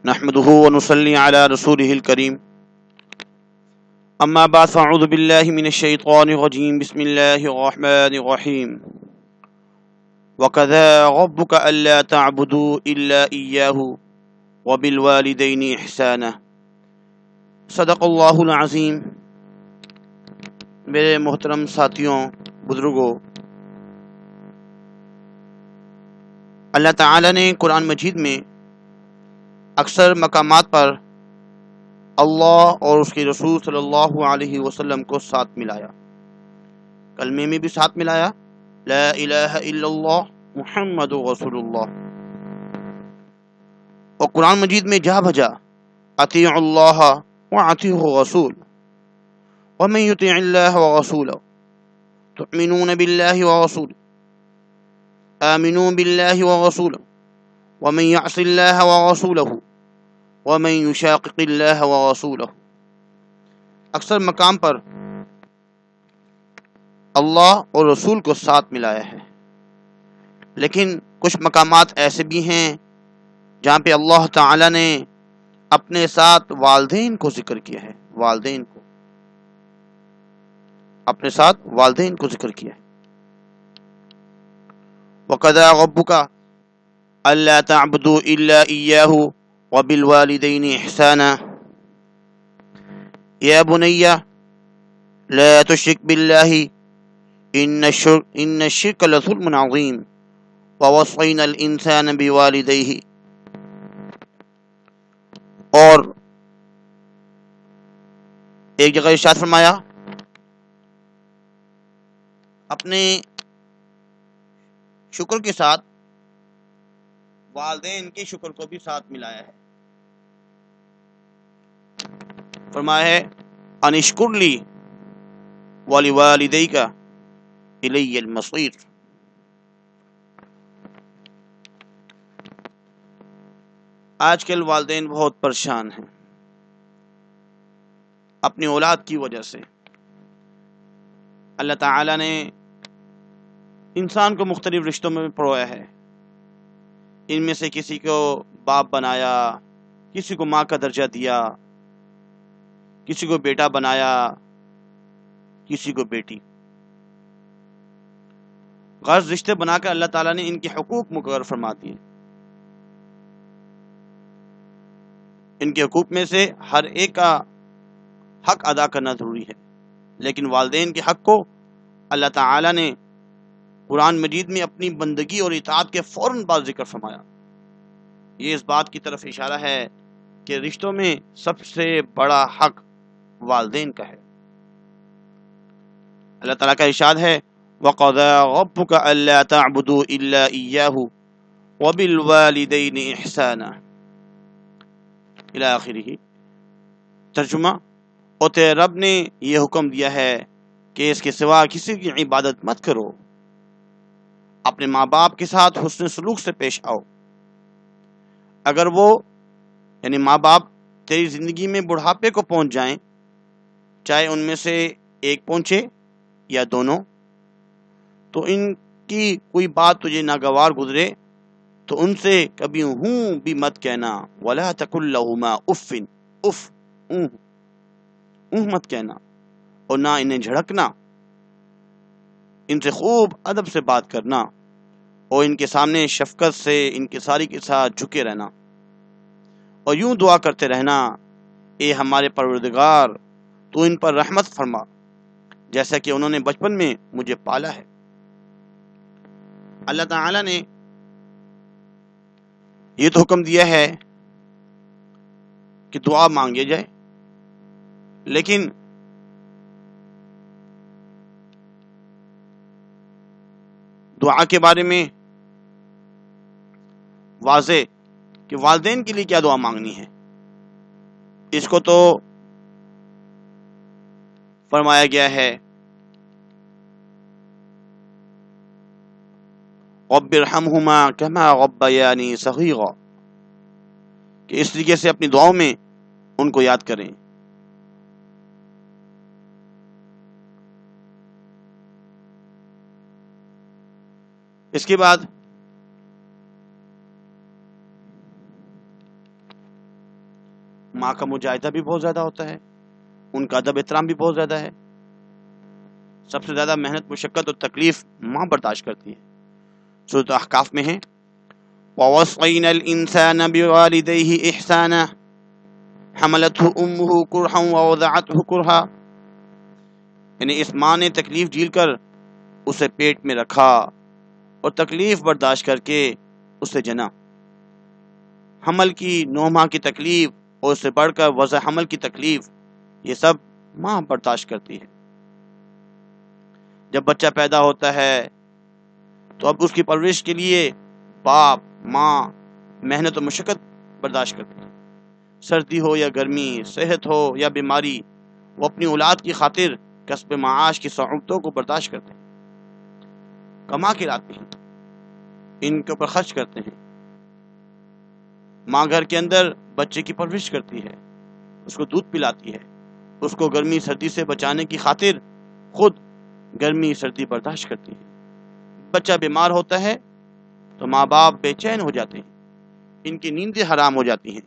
نحمده ونصلي على رسوله الكريم اما بعد فاعوذ بالله من الشيطان الرجيم بسم الله الرحمن الرحيم وكذا ربك الا تعبدوا الا اياه وبالوالدين احسانا صدق اللہ العظیم۔ میرے محترم ساتھیوں، بزرگوں، اللہ تعالی نے قرآن مجید میں اکثر مقامات پر اللہ اور اس کے رسول صلی اللہ علیہ وسلم کو ساتھ ملایا، کلمے میں بھی ساتھ ملایا، لا الہ الا اللہ محمد رسول اللہ، اور قرآن مجید میں جا بھجا اطیعوا اللہ واطیعوا الرسول ومن یطع اللہ ورسولہ تؤمنون باللہ ورسولہ آمنوا باللہ ورسولہ ومن یعص اللہ ورسولہ ومن یشاقق اللہ ورسولہ۔ اکثر مقام پر اللہ اور رسول کو ساتھ ملایا ہے، لیکن کچھ مقامات ایسے بھی ہیں جہاں پہ اللہ تعالی نے اپنے ساتھ والدین کو ذکر کیا ہے، والدین کو اپنے ساتھ والدین کو ذکر کیا ہے۔ وَقَضَىٰ رَبُّكَ أَلَّا تَعْبُدُوا إِلَّا إِيَّاهُ وَبِالْوَالِدَيْنِ إِحْسَانًا يَا بُنَيَّ لَا تُشْرِكْ بِاللَّهِ إِنَّ الشِّرْكَ لَظُلْمٌ عَظِيمٌ وَوَصَّيْنَا الْإِنسَانَ بِوَالِدَيْهِ۔ اور ایک جگہ ارشاد فرمایا اپنے شکر کے ساتھ والدین کے شکر کو بھی ساتھ ملایا ہے، فرمایا ہے ان اشکر لی ولوالدیک الی المصیر۔ آج کل والدین بہت پریشان ہیں اپنی اولاد کی وجہ سے۔ اللہ تعالی نے انسان کو مختلف رشتوں میں پرویا ہے، ان میں سے کسی کو باپ بنایا، کسی کو ماں کا درجہ دیا، کسی کو بیٹا بنایا، کسی کو بیٹی۔ غرض رشتے بنا کر اللہ تعالیٰ نے ان کے حقوق مقرر فرما دیے۔ ان کے حقوق میں سے ہر ایک کا حق ادا کرنا ضروری ہے، لیکن والدین کے حق کو اللہ تعالیٰ نے قرآن مجید میں اپنی بندگی اور اطاعت کے فوراً بعد ذکر فرمایا۔ یہ اس بات کی طرف اشارہ ہے کہ رشتوں میں سب سے بڑا حق والدین کا ہے۔ اللہ تعالیٰ کا ارشاد ہے وَقَضَىٰ رَبُّكَ أَلَّا تَعْبُدُوا إِلَّا إِيَّاهُ وَبِالْوَالِدَيْنِ إِحْسَانًا الی آخرہ۔ ترجمہ، اور تیرے رب نے یہ حکم دیا ہے کہ اس کے سوا کسی کی عبادت مت کرو، اپنے ماں باپ کے ساتھ حسن سلوک سے پیش آؤ، اگر وہ یعنی ماں باپ تیری زندگی میں بڑھاپے کو پہنچ جائیں، چاہے ان میں سے ایک پہنچے یا دونوں، تو ان کی کوئی بات تجھے ناگوار گزرے تو ان سے کبھی ہوں بھی مت کہنا، وَلَا تَقُل لَّهُمَا اُفٍّ، اف مت کہنا، اور نہ انہیں جھڑکنا، ان سے خوب ادب سے بات کرنا، اور ان کے سامنے شفقت سے انکساری کے ساتھ جھکے رہنا، اور یوں دعا کرتے رہنا اے ہمارے پروردگار تو ان پر رحمت فرما جیسا کہ انہوں نے بچپن میں مجھے پالا ہے۔ اللہ تعالی نے یہ تو حکم دیا ہے کہ دعا مانگی جائے، لیکن دعا کے بارے میں واضح کہ والدین کے لیے کیا دعا مانگنی ہے، اس کو تو فرمایا گیا ہے رب ارحمہما کما ربیانی صغیرا، کہ اس طریقے سے اپنی دعاؤں میں ان کو یاد کریں۔ اس کے بعد ماں کا مجاہدہ بھی بہت زیادہ ہوتا ہے، ان کا ادب احترام بھی بہت زیادہ ہے. سب سے زیادہ محنت، مشقت اور تکلیف ماں برداشت کرتی ہے. سورۃ احقاف میں ہے وَوَصَّيْنَا الْإِنسَانَ بِوَالِدَيْهِ إِحْسَانًا حَمَلَتْهُ أُمُّهُ كُرْحًا وَوَضَعَتْهُ كُرْحًا، یعنی اس ماں نے تکلیف جھیل کر اسے پیٹ میں رکھا اور تکلیف برداشت کر کے اسے جنا. حمل کی 9 ماہ کی تکلیف اور اس سے بڑھ کر وضع حمل کی تکلیف، یہ سب ماں برداشت کرتی ہے. جب بچہ پیدا ہوتا ہے تو اب اس کی پرورش کے لیے باپ ماں محنت و مشقت برداشت کرتے ہیں. سردی ہو یا گرمی، صحت ہو یا بیماری، وہ اپنی اولاد کی خاطر کسب معاش کی صعوبتوں کو برداشت کرتے ہیں، کما کے لاتے ہیں، ان کے اوپر خرچ کرتے ہیں. ماں گھر کے اندر بچے کی پرورش کرتی ہے، اس کو دودھ پلاتی ہے، اس کو گرمی سردی سے بچانے کی خاطر خود گرمی سردی برداشت کرتی ہے. بچہ بیمار ہوتا ہے تو ماں باپ بے چین ہو جاتے ہیں، ان کی نیندیں حرام ہو جاتی ہیں،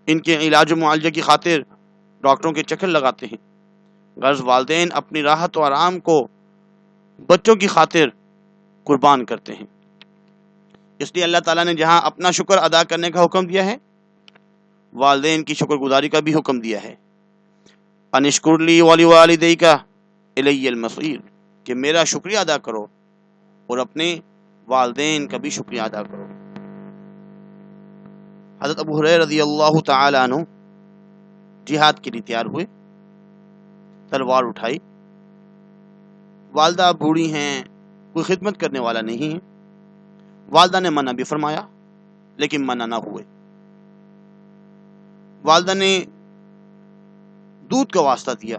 ان کے علاج و معالجے کی خاطر ڈاکٹروں کے چکر لگاتے ہیں. غرض والدین اپنی راحت و آرام کو بچوں کی خاطر قربان کرتے ہیں. اس لیے اللہ تعالیٰ نے جہاں اپنا شکر ادا کرنے کا حکم دیا ہے، والدین کی شکر گزاری کا بھی حکم دیا ہے. ان اشکر لی ولوالدیک الی المصیر، کہ میرا شکریہ ادا کرو اور اپنے والدین کا بھی شکریہ ادا کرو. حضرت ابو ہریرہ رضی اللہ تعالی عنہ جہاد کے لیے تیار ہوئے، تلوار اٹھائی. والدہ بوڑھی ہیں، کوئی خدمت کرنے والا نہیں ہے. والدہ نے منع بھی فرمایا لیکن منع نہ ہوئے. والدہ نے دودھ کا واسطہ دیا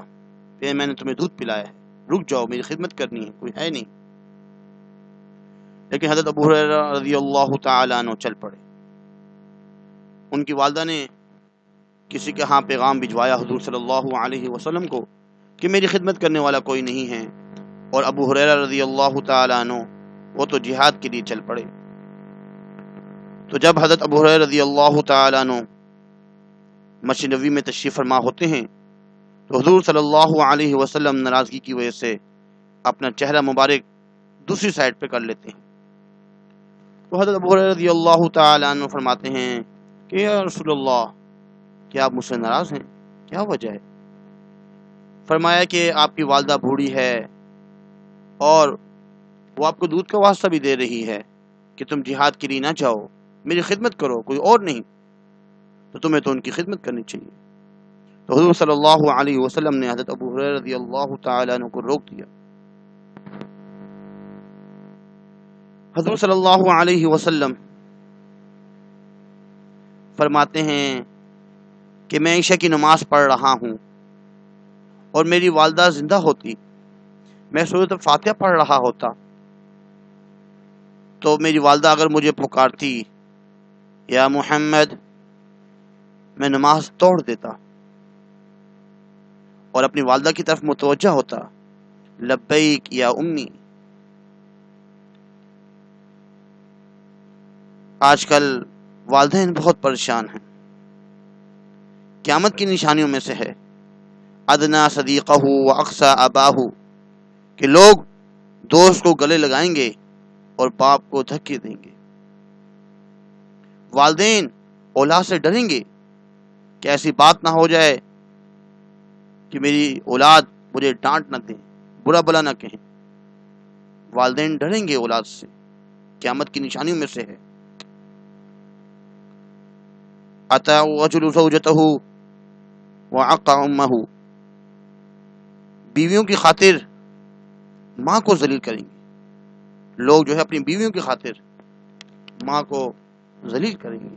کہ میں نے تمہیں دودھ پلایا ہے، رک جاؤ، میری خدمت کرنی ہے، کوئی ہے نہیں. لیکن حضرت ابو ہریرہ رضی اللہ تعالی عنہ چل پڑے. ان کی والدہ نے کسی کے ہاں پیغام بھجوایا حضور صلی اللہ علیہ وسلم کو کہ میری خدمت کرنے والا کوئی نہیں ہے، اور ابو ہریرہ رضی اللہ تعالی عنہ وہ تو جہاد کے لیے چل پڑے. تو جب حضرت ابو ہریرہ رضی اللہ تعالی عنہ مسجد نبوی میں تشریف فرما ہوتے ہیں تو حضور صلی اللہ علیہ وسلم ناراضگی کی وجہ سے اپنا چہرہ مبارک دوسری سائڈ پہ کر لیتے ہیں. تو حضرت ابو ہریرہ رضی اللہ تعالی عنہ فرماتے ہیں کہ یا رسول اللہ، کیا آپ مجھ سے ناراض ہیں؟ کیا وجہ ہے؟ فرمایا کہ آپ کی والدہ بوڑھی ہے اور وہ آپ کو دودھ کا واسطہ بھی دے رہی ہے کہ تم جہاد کے لیے نہ جاؤ، میری خدمت کرو، کوئی اور نہیں، تو تمہیں تو ان کی خدمت کرنی چاہیے. تو حضور صلی اللہ علیہ وسلم نے حضرت ابو ہریرہ رضی اللہ تعالی عنہ کو روک دیا. حضور صلی اللہ علیہ وسلم فرماتے ہیں کہ میں عشاء کی نماز پڑھ رہا ہوں اور میری والدہ زندہ ہوتی، میں سورۃ فاتحہ پڑھ رہا ہوتا تو میری والدہ اگر مجھے پکارتی یا محمد، میں نماز توڑ دیتا اور اپنی والدہ کی طرف متوجہ ہوتا، لبیک یا امی. آج کل والدین بہت پریشان ہیں. قیامت کی نشانیوں میں سے ہے ادنا صدیقہ و اقصا اباہ، کہ لوگ دوست کو گلے لگائیں گے اور باپ کو دھکے دیں گے. والدین اولاد سے ڈریں گے کہ ایسی بات نہ ہو جائے کہ میری اولاد مجھے ڈانٹ نہ دیں، برا بلا نہ کہیں. والدین ڈریں گے اولاد سے، قیامت کی نشانیوں میں سے ہے. اطاع الرجل زوجته وعق امه، بیویوں کی خاطر ماں کو ذلیل کریں گے. لوگ جو ہے اپنی بیویوں کی خاطر ماں کو ذلیل کریں گے.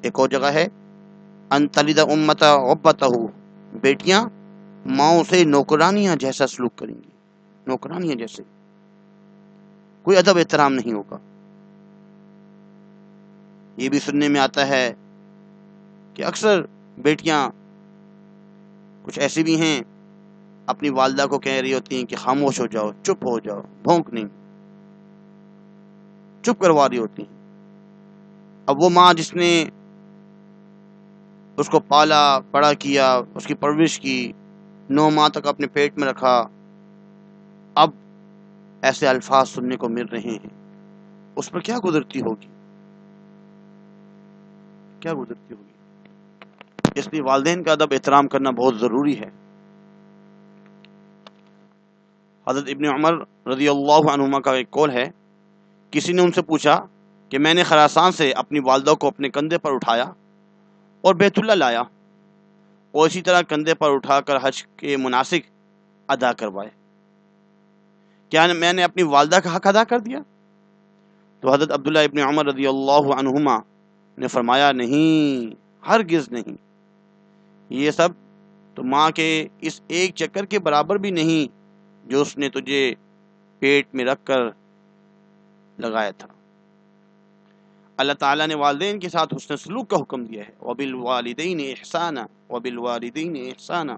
ایک اور جگہ ہے ان تلد امت عبتہ، بیٹیاں ماؤں سے نوکرانیاں جیسا سلوک کریں گی، نوکرانیاں جیسے، کوئی ادب احترام نہیں ہوگا. یہ بھی سننے میں آتا ہے کہ اکثر بیٹیاں کچھ ایسی بھی ہیں اپنی والدہ کو کہہ رہی ہوتی ہیں کہ خاموش ہو جاؤ، چپ ہو جاؤ، بھونک نہیں، چپ کروا رہی ہوتی ہیں. اب وہ ماں جس نے اس کو پالا بڑا کیا، اس کی پرورش کی، 9 ماہ تک اپنے پیٹ میں رکھا، اب ایسے الفاظ سننے کو مل رہے ہیں، اس پر کیا گزرتی ہوگی، کیا گزرتی ہوگی؟ اس لیے والدین کا ادب احترام کرنا بہت ضروری ہے۔ حضرت ابن عمر رضی اللہ عنہما کا ایک قول ہے، کسی نے ان سے پوچھا کہ میں نے خراسان سے اپنی والدہ کو اپنے کندھے پر اٹھایا اور بیت اللہ لایا، اور اسی طرح کندھے پر اٹھا کر حج کے مناسک ادا کروائے، کیا میں نے اپنی والدہ کا حق ادا کر دیا؟ تو حضرت عبداللہ ابن عمر رضی اللہ عنہما نے فرمایا، نہیں، ہرگز نہیں، یہ سب تو ماں کے اس ایک چکر کے برابر بھی نہیں جو اس نے تجھے پیٹ میں رکھ کر لگایا تھا۔ اللہ تعالیٰ نے والدین کے ساتھ حسن سلوک کا حکم دیا ہے، وَبِالْوَالِدَيْنِ إِحْسَانًا وَبِالْوَالِدَيْنِ إِحْسَانًا،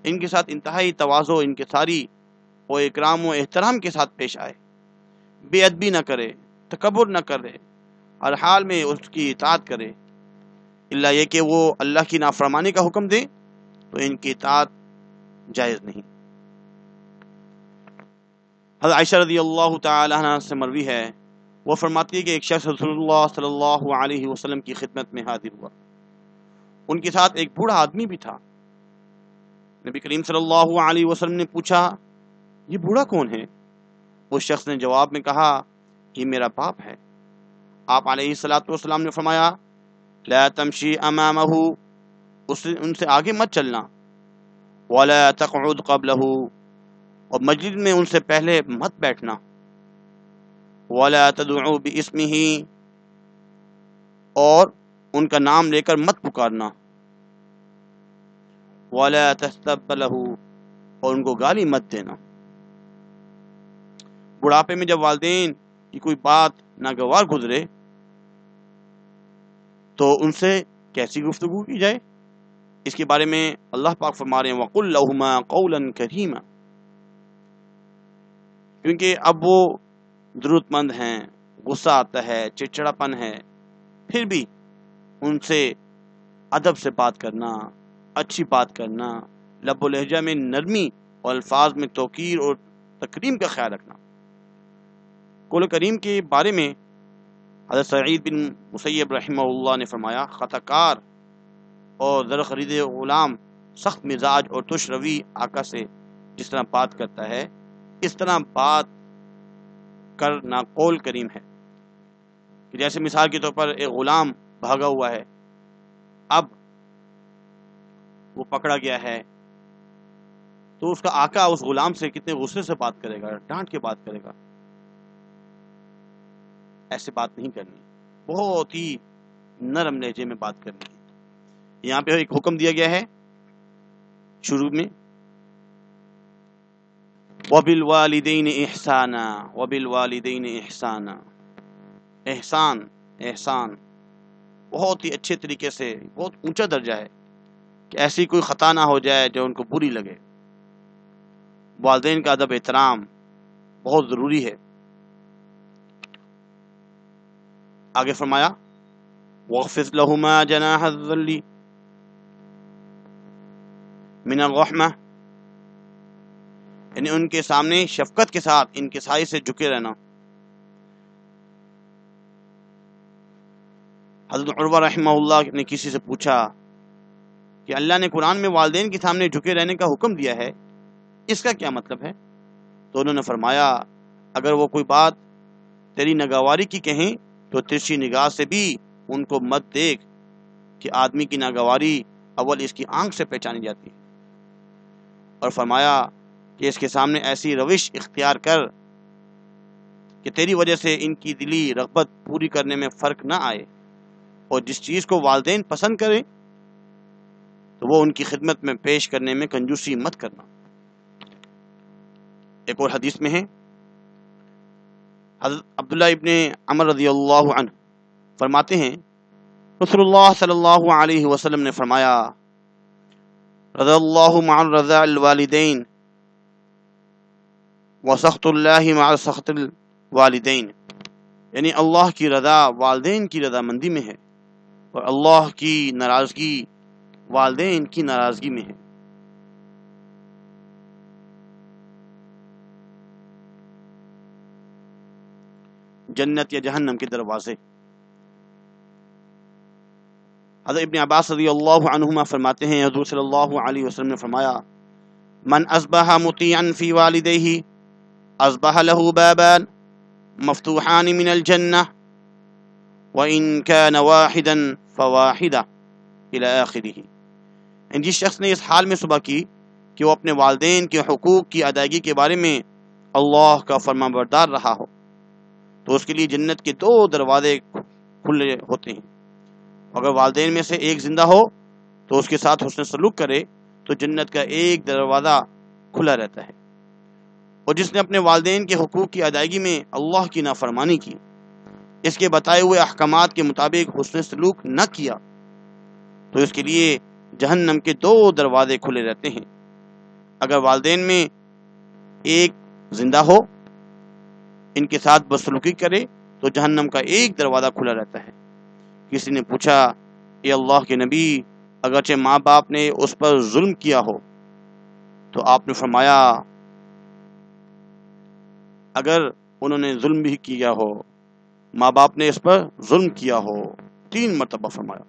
ان کے ساتھ انتہائی تواضع، انکساری اور اکرام و احترام کے ساتھ پیش آئے، بے ادبی نہ کرے، تکبر نہ کرے، ہر حال میں اس کی اطاعت کرے، الا یہ کہ وہ اللہ کی نافرمانی کا حکم دے تو ان کی اطاعت جائز نہیں۔ حضرت عائشہ رضی اللہ تعالی عنہ سے مروی ہے، وہ فرماتی ہے کہ ایک شخص رسول اللہ صلی اللہ علیہ وسلم کی خدمت میں حاضر ہوا، ان کے ساتھ ایک بوڑھا آدمی بھی تھا۔ نبی کریم صلی اللہ علیہ وسلم نے پوچھا، یہ بوڑھا کون ہے؟ اس شخص نے جواب میں کہا، یہ میرا باپ ہے۔ آپ علیہ الصلوۃ والسلام نے فرمایا، لا تمشی امامہ، ان سے آگے مت چلنا، ولا تقعد قبلہ، اور مجلس میں ان سے پہلے مت بیٹھنا، ولا تدعو باسمہ، اور ان کا نام لے کر مت پکارنا، ولا تستب لہ، اور ان کو گالی مت دینا۔ بڑھاپے میں جب والدین کی کوئی بات ناگوار گزرے تو ان سے کیسی گفتگو کی جائے، اس کے بارے میں اللہ پاک فرما رہے ہیں، وَقُلْ لَهُمَا قَوْلًا كَرِيمًا، کیونکہ اب وہ ضرورت مند ہیں، غصہ آتا ہے، چڑچڑاپن ہے، پھر بھی ان سے ادب سے بات کرنا، اچھی بات کرنا، لب و لہجہ میں نرمی اور الفاظ میں توقیر اور تکریم کا خیال رکھنا۔ قول کریم کے بارے میں حضرت سعید بن مسیب رحمہ اللہ نے فرمایا، خطا کار اور زرخرید غلام سخت مزاج اور تش روی آقا سے جس طرح بات کرتا ہے، اس طرح بات کرنا قول کریم ہے، کہ جیسے مثال کے طور پر ایک غلام بھاگا ہوا ہے، اب وہ پکڑا گیا ہے، تو اس کا آقا اس غلام سے کتنے غصے سے بات کرے گا، ڈانٹ کے بات کرے گا۔ ایسے بات نہیں کرنی، بہت ہی نرم لہجے میں بات کرنی ہے۔ یہاں پہ ایک حکم دیا گیا ہے شروع میں، وَبِالْوَالِدَيْنِ إِحْسَانًا وَبِالْوَالِدَيْنِ إِحْسَانًا، احسان، احسان بہت ہی اچھے طریقے سے، بہت اونچا درجہ ہے کہ ایسی کوئی خطا نہ ہو جائے جو ان کو بری لگے۔ والدین کا ادب احترام بہت ضروری ہے۔ آگے فرمایا، وَاخْفِضْ لَهُمَا جَنَاحَ الذُّلِّ مِنَ الرَّحْمَةِ، یعنی ان کے سامنے شفقت کے ساتھ انکساری سے جھکے رہنا۔ حضرت عروہ رحمہ اللہ نے کسی سے پوچھا کہ اللہ نے قرآن میں والدین کے سامنے جھکے رہنے کا حکم دیا ہے، اس کا کیا مطلب ہے؟ تو انہوں نے فرمایا، اگر وہ کوئی بات تیری ناگواری کی کہیں تو ترچھی نگاہ سے بھی ان کو مت دیکھ، کہ آدمی کی ناگواری اول اس کی آنکھ سے پہچانی جاتی ہے، اور فرمایا کہ اس کے سامنے ایسی روش اختیار کر کہ تیری وجہ سے ان کی دلی رغبت پوری کرنے میں فرق نہ آئے، اور جس چیز کو والدین پسند کریں تو وہ ان کی خدمت میں پیش کرنے میں کنجوسی مت کرنا۔ ایک اور حدیث میں ہے، حضرت عبداللہ ابن عمر رضی اللہ عنہ فرماتے ہیں، رسول اللہ صلی اللہ علیہ وسلم نے فرمایا، رضا اللہ مع رضا الوالدین وسخط اللہ مع سخط الوالدین، یعنی اللہ کی رضا والدین کی رضا مندی میں ہے، اور اللہ کی ناراضگی والدین کی ناراضگی میں ہے۔ جنت یا جہنم کے دروازے۔ حضرت ابن عباس رضی اللہ عنہما فرماتے ہیں، حضور صلی اللہ علیہ وسلم نے فرمایا، من اصبح مطیعا فی والدیہ اصبح له بابان مفتوحان من الجنہ وَإِن كَانَ وَاحِدًا فَوَاحِدًا إِلَى آخِرِهِ۔ جس شخص نے اس حال میں صبح کی کہ وہ اپنے والدین کے حقوق کی ادائیگی کے بارے میں اللہ کا فرما بردار رہا ہو تو اس کے لیے جنت کے 2 دروازے کھلے ہوتے ہیں۔ اگر والدین میں سے ایک زندہ ہو تو اس کے ساتھ حسن سلوک کرے تو جنت کا ایک دروازہ کھلا رہتا ہے، اور جس نے اپنے والدین کے حقوق کی ادائیگی میں اللہ کی نافرمانی کی، اس کے بتائے ہوئے احکامات کے مطابق حسن سلوک نہ کیا تو اس کے لیے جہنم کے 2 دروازے کھلے رہتے ہیں۔ اگر والدین میں ایک زندہ ہو، ان کے ساتھ بدسلوکی کرے تو جہنم کا ایک دروازہ کھلا رہتا ہے۔ کسی نے پوچھا، اے اللہ کے نبی، اگرچہ ماں باپ نے اس پر ظلم کیا ہو تو آپ نے فرمایا اگر انہوں نے ظلم بھی کیا ہو، ماں باپ نے اس پر ظلم کیا ہو، 3 مرتبہ فرمایا۔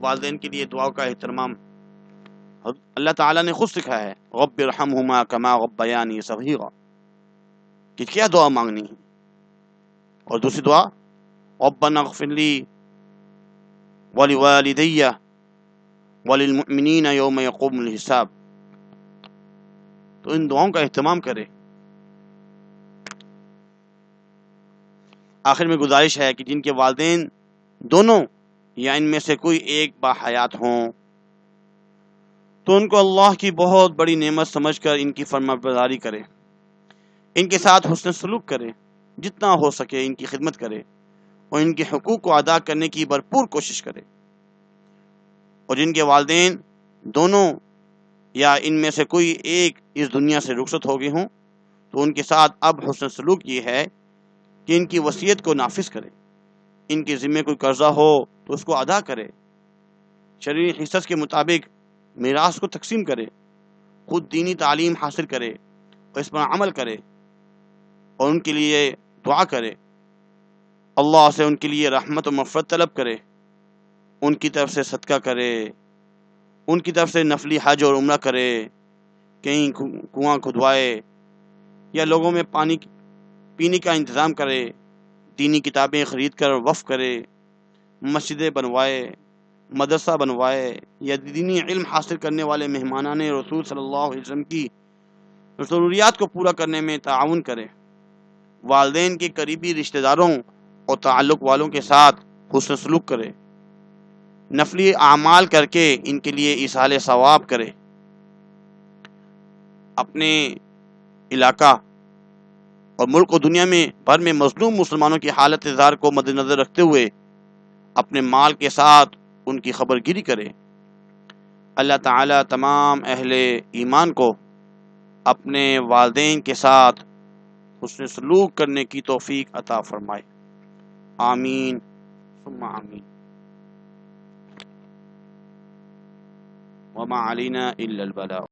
والدین کے لیے دعاؤں کا اہتمام اللہ تعالیٰ نے خود سکھایا ہے، رب ارحمہما کما ربیانی صغیرا، کہ کیا دعا مانگنی ہے۔ اور دوسری دعا، ربنا اغفر لی ولوالدی وللمؤمنین یوم یقوم الحساب۔ تو ان دعاؤں کا اہتمام کرے۔ آخر میں گزارش ہے کہ جن کے والدین دونوں یا ان میں سے کوئی ایک باحیات ہوں تو ان کو اللہ کی بہت بڑی نعمت سمجھ کر ان کی فرمانبرداری کرے، ان کے ساتھ حسن سلوک کرے، جتنا ہو سکے ان کی خدمت کرے اور ان کے حقوق کو ادا کرنے کی بھرپور کوشش کرے۔ اور جن کے والدین دونوں یا ان میں سے کوئی ایک اس دنیا سے رخصت ہو گئے ہوں تو ان کے ساتھ اب حسن سلوک یہ ہے کہ ان کی وصیت کو نافذ کرے، ان کے ذمے کوئی قرضہ ہو تو اس کو ادا کرے، شرعی حصص کے مطابق میراث کو تقسیم کرے، خود دینی تعلیم حاصل کرے اور اس پر عمل کرے، اور ان کے لیے دعا کرے، اللہ سے ان کے لیے رحمت و مغفرت طلب کرے، ان کی طرف سے صدقہ کرے، ان کی طرف سے نفلی حج اور عمرہ کرے، کہیں کنواں کھدوائے یا لوگوں میں پانی پینے کا انتظام کرے، دینی کتابیں خرید کر وقف کرے، مسجدیں بنوائے، مدرسہ بنوائے یا دینی علم حاصل کرنے والے مہمانان رسول صلی اللہ علیہ وسلم کی ضروریات کو پورا کرنے میں تعاون کرے، والدین کے قریبی رشتہ داروں اور تعلق والوں کے ساتھ حسن سلوک کرے، نفلی اعمال کر کے ان کے لیے ایصال ثواب کرے، اپنے علاقہ اور ملک و دنیا میں بھر میں مظلوم مسلمانوں کی حالت زار کو مد نظر رکھتے ہوئے اپنے مال کے ساتھ ان کی خبر گیری کرے۔ اللہ تعالیٰ تمام اہل ایمان کو اپنے والدین کے ساتھ حسن سلوک کرنے کی توفیق عطا فرمائے، آمین ثم آمین۔ وما علینا الا البلاغ۔